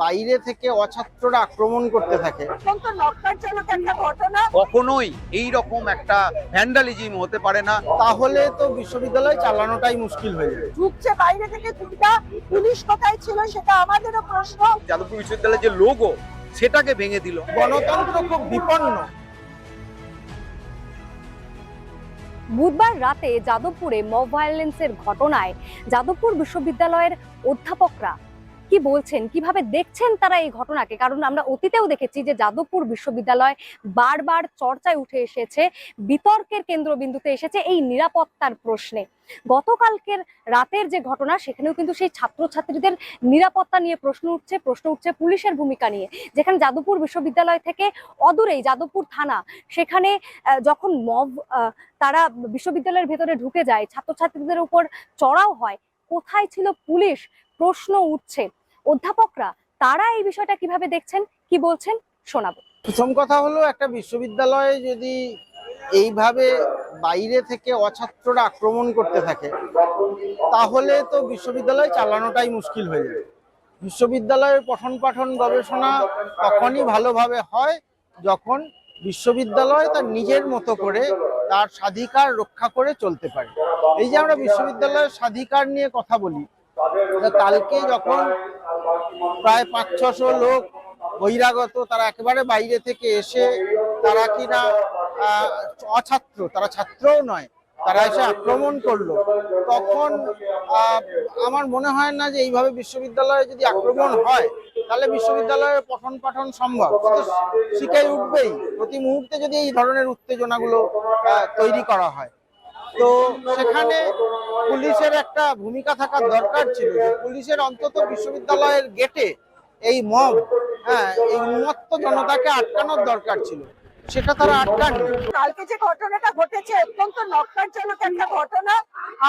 বাইরে থেকে অছাত্ররা আক্রমণ করতে থাকে। কখনোই এই রকম একটা ভ্যান্ডালিজম হতে পারে না। তাহলে তো বিশ্ববিদ্যালয় চালানোটাই মুশকিল হয়ে যাবে। ঢুকছে বাইরে থেকে দুটা, পুলিশ কোথায় ছিল সেটা আমাদেরও প্রশ্ন। যাদবপুর বিশ্ববিদ্যালয়ের যে লোগো সেটাকে ভেঙে দিল। গণতন্ত্র খুব বিপন্ন। বুধবার রাতে যাদবপুরে মব ভায়োলেন্সের ঘটনায় যাদবপুর বিশ্ববিদ্যালয়ের অধ্যাপকরা কি বলছেন, কিভাবে দেখছেন তারা এই ঘটনাকে? কারণ আমরা অতীতেও দেখেছি যে যাদবপুর বিশ্ববিদ্যালয় বারবার চর্চায় উঠে এসেছে, বিতর্কের কেন্দ্রবিন্দুতে এসেছে এই নিরাপত্তার প্রশ্নে। গতকালকের রাতের যে ঘটনা, সেখানেও কিন্তু সেই ছাত্রছাত্রীদের নিরাপত্তা নিয়ে প্রশ্ন উঠছে পুলিশের ভূমিকা নিয়ে। যেখানে যাদবপুর বিশ্ববিদ্যালয় থেকে অদূরেই যাদবপুর থানা, সেখানে যখন মব তারা বিশ্ববিদ্যালয়ের ভেতরে ঢুকে যায়, ছাত্রছাত্রীদের উপর চড়াও হয়, কোথায় ছিল পুলিশ? প্রশ্ন উঠছে। অধ্যাপকরা তারা এই বিষয়টা কিভাবে দেখছেন, কি বলছেন শোনাবো। প্রথম কথা হলো, একটা বিশ্ববিদ্যালয়ে যদি এইভাবে বাইরে থেকে অছাত্ররা আক্রমণ করতে থাকে তাহলে তো বিশ্ববিদ্যালয় চালানোটাই মুশকিল হয়ে যাবে। বিশ্ববিদ্যালয়ের পঠন পাঠন গবেষণা তখনই ভালোভাবে হয় যখন বিশ্ববিদ্যালয় তার নিজের মতো করে তার স্বাধিকার রক্ষা করে চলতে পারে। এই যে আমরা বিশ্ববিদ্যালয়ের স্বাধিকার নিয়ে কথা বলি, কালকে যখন প্রায় 500-600 লোক বহিরাগত, তারা একেবারে বাইরে থেকে এসে, তারা কিনা অছাত্র, তারা ছাত্রও নয়, তারা এসে আক্রমণ করলো, তখন আমার মনে হয় না যে এইভাবে বিশ্ববিদ্যালয়ে যদি আক্রমণ হয় তাহলে বিশ্ববিদ্যালয়ের পঠন পাঠন সম্ভব। শিখাই উঠবেই প্রতি মুহূর্তে যদি এই ধরনের উত্তেজনাগুলো তৈরি করা হয়। তো সেখানে পুলিশের একটা ভূমিকা থাকার দরকার ছিল, যে পুলিশের অন্তত বিশ্ববিদ্যালয়ের গেটে এই মব, এই উন্মত্ত জনতাকে আটকানোর দরকার ছিল, সেটা তারা আটকাননি। কালকে যে ঘটনাটা ঘটেছে অত্যন্ত নক্কারজনক একটা ঘটনা।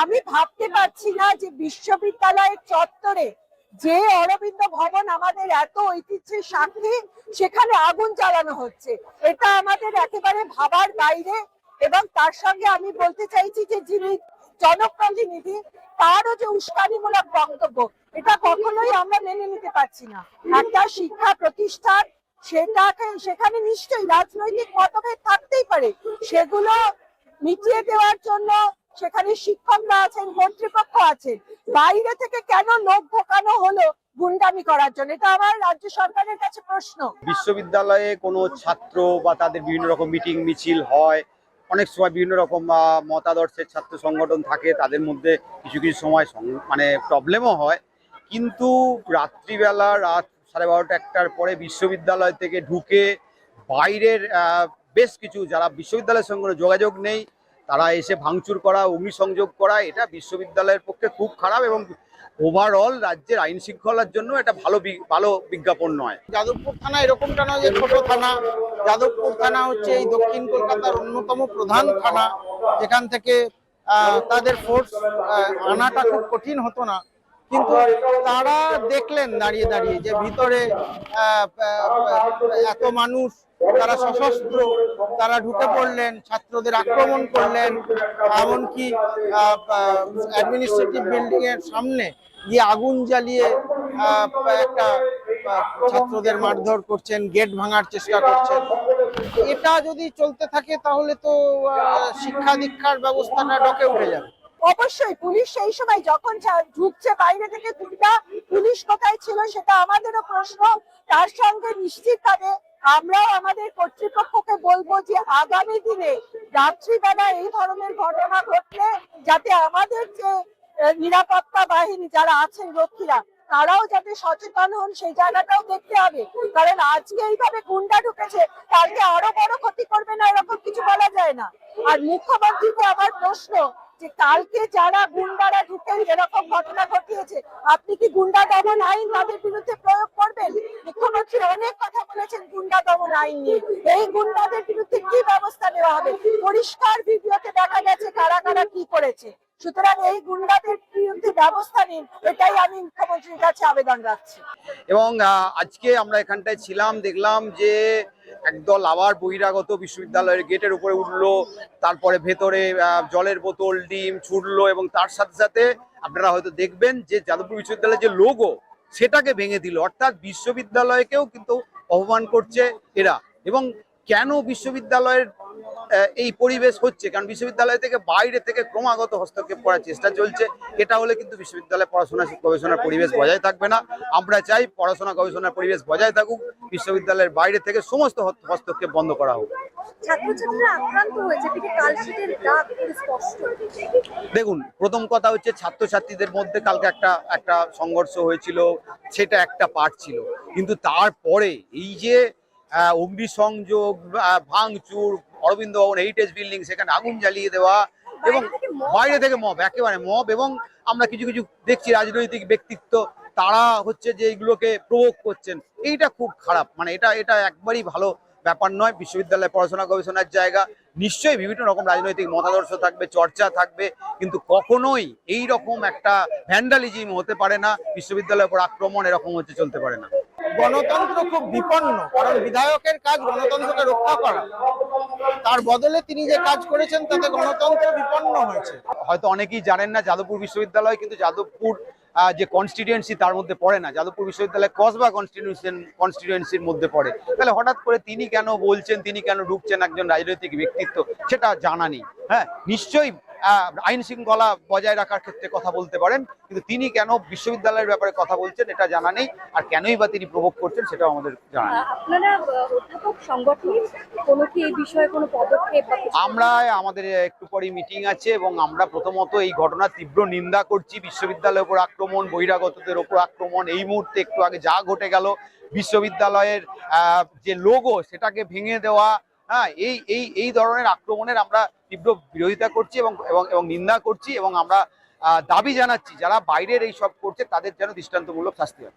আমি ভাবতে পারছি না যে বিশ্ববিদ্যালয়ের চত্বরে, যে অরবিন্দ ভবন আমাদের এত ঐতিহ্যের সাক্ষী, সেখানে আগুন জ্বালানো হচ্ছে। এটা আমাদের একেবারে ভাবার বাইরে। এবং তার সঙ্গে আমি বলতে চাইছি যে যিনি জনপ্রতিনিধি, তারও যে উস্কানিমূলক বক্তব্য, এটা কখনোই আমরা মেনে নিতে পারছি না। একটা শিক্ষা প্রতিষ্ঠান, সেখানে নিশ্চয়ই রাজনৈতিক মতভেদ থাকতেই পারে, সেগুলো মিটিয়ে দেওয়ার জন্য সেখানে শিক্ষকরা আছেন, কর্তৃপক্ষ আছেন। বাইরে থেকে কেন লোক ঢোকানো হলো গুন্ডামি করার জন্য, এটা আমার রাজ্য সরকারের কাছে প্রশ্ন। বিশ্ববিদ্যালয়ে কোনো ছাত্র বা তাদের বিভিন্ন রকম মিটিং মিছিল হয়, অনেক সময় বিভিন্ন রকম মতাদর্শের ছাত্র সংগঠন থাকে, তাদের মধ্যে কিছু কিছু সময় মানে প্রবলেমও হয়। কিন্তু রাত্রিবেলা, রাত 12:30-1টার পরে বিশ্ববিদ্যালয় থেকে ঢুকে বাইরের বেশ কিছু যারা বিশ্ববিদ্যালয়ের সঙ্গে যোগাযোগ নেই, তারা এসে ভাঙচুর করা, অগ্নিসংযোগ করা, এটা বিশ্ববিদ্যালয়ের পক্ষে খুব খারাপ এবং ওভারঅল রাজ্যের আইন শৃঙ্খলার জন্য এটা ভালো বিজ্ঞাপন নয়। যাদবপুর থানা এরকমটা নয় যে ছোট থানা। যাদবপুর থানা হচ্ছে এই দক্ষিণ কলকাতার অন্যতম প্রধান থানা, যেখান থেকে তাদের ফোর্স আনাটা খুব কঠিন হতো না। কিন্তু তারা দেখলেন দাঁড়িয়ে দাঁড়িয়ে যে ভিতরে এত মানুষ, তারা সশস্ত্র, তারা ঢুকে পড়লেন, ছাত্রদের আক্রমণ করলেন, এমনকি অ্যাডমিনিস্ট্রেটিভ বিল্ডিং এর সামনে গিয়ে আগুন জ্বালিয়ে একটা ছাত্রদের মারধর করছেন, গেট ভাঙার চেষ্টা করছেন। এটা যদি চলতে থাকে তাহলে তো শিক্ষা দীক্ষার ব্যবস্থাটা ডকে উঠে যাবে। অবশ্যই পুলিশ সেই সময় যখন ঢুকছে বাইরে থেকে দুটা, পুলিশ কোথায় ছিল সেটা আমাদেরও প্রশ্ন। তার সঙ্গে নিশ্চিতভাবে আমরাও আমাদের কর্তৃপক্ষকে বলবো যে আগামী দিনে রাত্রিবেলা এই ধরনের ঘটনা ঘটলে যাতে আমাদের যে নিরাপত্তা বাহিনী যারা আছেন, রক্ষীরা, তারাও যাতে সচেতন হন, সেই জায়গাটাও দেখতে হবে। কারণ আজকে এইভাবে গুন্ডা ঢুকেছে, কালকে আরো বড় ক্ষতি করবে না, এরকম কিছু বলা যায় না। আর মুখ্যমন্ত্রীকে আমার প্রশ্ন যে কালকে যারা গুন্ডারা ঢুকে এরকম ঘটনা ঘটিয়েছে, আপনি কি গুন্ডা দমন আইন তাদের বিরুদ্ধে প্রয়োগ করবেন? মুখ্যমন্ত্রী অনেক কথা বলেছেন গুন্ডা দমন আইন নিয়ে। এই গুন্ডাদের বিরুদ্ধে কি ব্যবস্থা নেওয়া হবে? পরিষ্কার ভিডিওতে দেখা গেছে কারা কারা কি করেছে। সুতরাং এই গুন্ডাদের বিরুদ্ধে ব্যবস্থা নিন, এটাই আমি মুখ্যমন্ত্রীর কাছে আবেদন রাখছি। এবং আজকে আমরা এখানটায় ছিলাম, দেখলাম যে একদল আবার বহিরাগত বিশ্ববিদ্যালয়ের গেটের উপরে উঠলো, তারপরে ভেতরে জলের বোতল, ডিম ছুড়লো এবং তার সাথে সাথে আপনারা হয়তো দেখবেন যে যাদবপুর বিশ্ববিদ্যালয়ের যে লোগো সেটাকে ভেঙে দিল, অর্থাৎ বিশ্ববিদ্যালয়কেও কিন্তু অপমান করছে এরা। এবং কেন বিশ্ববিদ্যালয়ের এই পরিবেশ হচ্ছে, কারণ বিশ্ববিদ্যালয় থেকে বাইরে থেকে ক্রমাগত হস্তক্ষেপ করার চেষ্টা চলছে। এটা হলে কিন্তু বিশ্ববিদ্যালয়ে পড়াশোনা গবেষণার পরিবেশ বজায় থাকবে না। আমরা চাই পড়াশোনা গবেষণার পরিবেশ বজায় থাকুক, বিশ্ববিদ্যালয়ের বাইরে থেকে সমস্ত হস্তক্ষেপ বন্ধ করা হোক। ছাত্রছাত্রীরা আক্রান্ত হয়েছে, পিঠে কালশিটের দাগ খুব স্পষ্ট। দেখুন, প্রথম কথা হচ্ছে ছাত্রছাত্রীদের মধ্যে কালকে একটা সংঘর্ষ হয়েছিল, সেটা একটা পার্ট ছিল। কিন্তু তারপরে এই যে অগ্নিসংযোগ, ভাঙচুর, অরবিন্দ ভবন, হেরিটেজ বিল্ডিং, সেখানে আগুন জ্বালিয়ে দেওয়া এবং বাইরে থেকে মব, একেবারে মব। এবং আমরা কিছু কিছু দেখছি রাজনৈতিক ব্যক্তিত্ব, তারা হচ্ছে যে এইগুলোকে প্রভোগ করছেন। এইটা খুব খারাপ, মানে এটা একবারই ভালো ব্যাপার নয়। বিশ্ববিদ্যালয়ে পড়াশোনা গবেষণার জায়গা, নিশ্চয়ই বিভিন্ন রকম রাজনৈতিক মতাদর্শ থাকবে, চর্চা থাকবে, কিন্তু কখনোই এই রকম একটা ভ্যান্ডালিজম হতে পারে না। বিশ্ববিদ্যালয়ের উপর আক্রমণ এরকম হচ্ছে চলতে পারে না। গণতন্ত্র খুব বিপন্ন, কারণ বিধায়কের কাজ গণতন্ত্রকে রক্ষা করা। তার বদলে তিনি যে কাজ করেছেন তাতে গণতন্ত্র বিপন্ন হয়েছে। হয়তো অনেকেই জানেন না, যাদবপুর বিশ্ববিদ্যালয় কিন্তু যাদবপুর যে কনস্টিটিউয়েন্সি তার মধ্যে পড়ে না। যাদবপুর বিশ্ববিদ্যালয় কসবা কনস্টিটিউয়েন্সির মধ্যে পড়ে। তাহলে হঠাৎ করে তিনি কেন বলছেন, তিনি কেন ঢুকছেন, একজন রাজনৈতিক ব্যক্তিত্ব, সেটা জানা নেই। হ্যাঁ, নিশ্চয়ই আইন শৃঙ্খলা বজায় রাখার ক্ষেত্রে কথা বলতে পারেন, কিন্তু তিনি কেন বিশ্ববিদ্যালয়ের ব্যাপারে কথা বলছেন এটা জানা নেই। আর কেনই বা তিনি প্রভোগ করছেন সেটাও আমাদের জানা নেই। আপনারা অধ্যাপক সংগঠন কোনো কি এই বিষয়ে কোনো পদক্ষেপ বা কিছু? আমরা আমাদের একটু পরেই মিটিং আছে এবং আমরা প্রথমত এই ঘটনার তীব্র নিন্দা করছি। বিশ্ববিদ্যালয়ের উপর আক্রমণ, বহিরাগতদের উপর আক্রমণ, এই মুহূর্তে একটু আগে যা ঘটে গেল, বিশ্ববিদ্যালয়ের যে লোগো সেটাকে ভেঙে দেওয়া, হ্যাঁ, এই ধরনের আক্রমণের আমরা তীব্র বিরোধিতা করছি এবং নিন্দা করছি। এবং আমরা দাবি জানাচ্ছি যারা বাইরের এই সব করছে তাদের যেন দৃষ্টান্তমূলক শাস্তি হয়।